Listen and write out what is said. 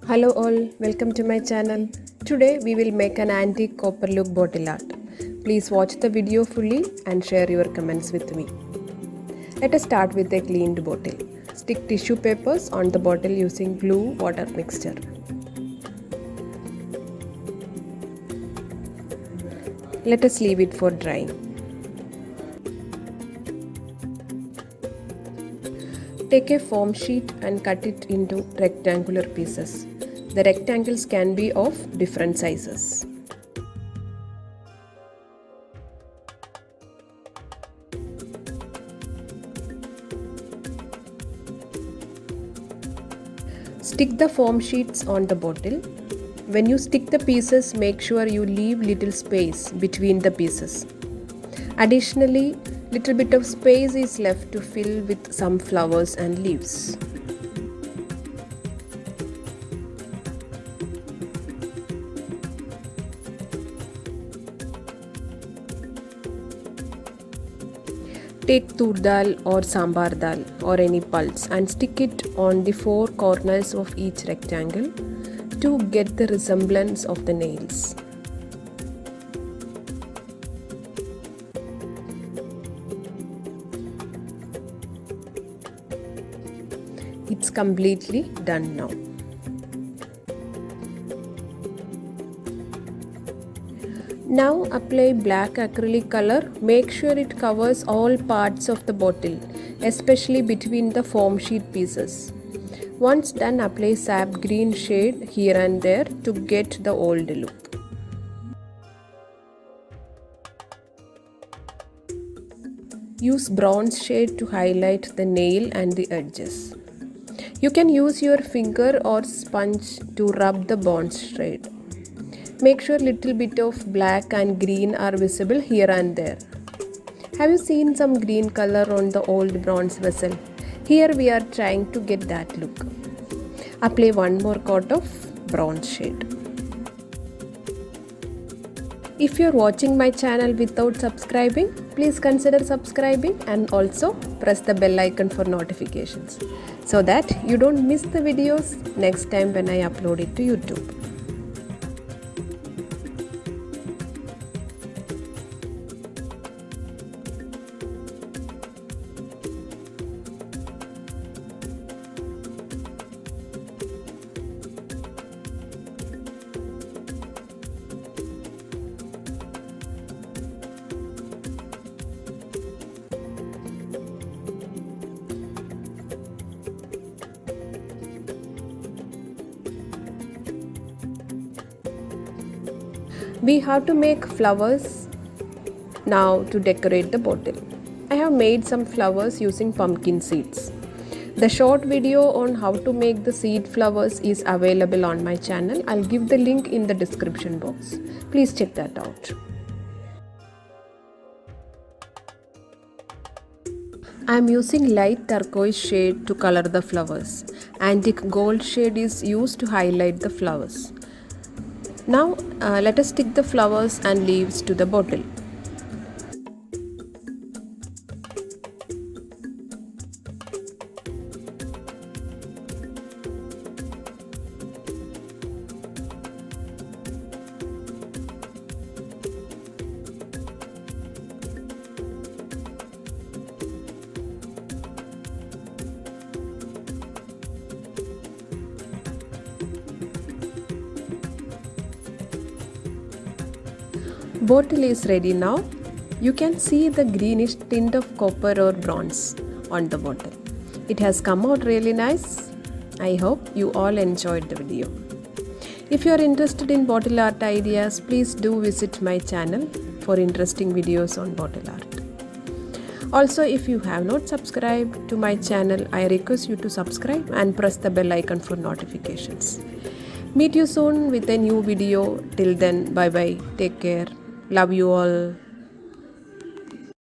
Hello all, welcome to my channel. Today we will make an antique copper look bottle art. Please watch the video fully and share your comments with me. Let us start with a cleaned bottle. Stick tissue papers on the bottle using glue water mixture. Let us leave it for drying. Take a foam sheet and cut it into rectangular pieces. The rectangles can be of different sizes. Stick the foam sheets on the bottle. When you stick the pieces, make sure you leave little space between the pieces. Additionally, little bit of space is left to fill with some flowers and leaves. Take tur dal or sambar dal or any pulse and stick it on the four corners of each rectangle to get the resemblance of the nails. It's completely done now. Now apply black acrylic color. Make sure it covers all parts of the bottle, especially between the foam sheet pieces. Once done, apply sap green shade here and there to get the old look. Use bronze shade to highlight the nail and the edges. You can use your finger or sponge to rub the bronze shade. Make sure little bit of black and green are visible here and there. Have you seen some green color on the old bronze vessel? Here we are trying to get that look. Apply one more coat of bronze shade. If you are watching my channel without subscribing, please consider subscribing and also press the bell icon for notifications so that you don't miss the videos next time when I upload it to YouTube. We have to make flowers now to decorate the bottle. I have made some flowers using pumpkin seeds. The short video on how to make the seed flowers is available on my channel. I'll give the link in the description box. Please check that out. I am using light turquoise shade to color the flowers. Antique gold shade is used to highlight the flowers. Now let us stick the flowers and leaves to the bottle. Bottle is ready now. You can see the greenish tint of copper or bronze on the bottle. It has come out really nice. I hope you all enjoyed the video. If you are interested in bottle art ideas, please do visit my channel for interesting videos on bottle art. Also, if you have not subscribed to my channel, I request you to subscribe and press the bell icon for notifications. Meet you soon with a new video. Till then, bye bye. Take care. Love you all.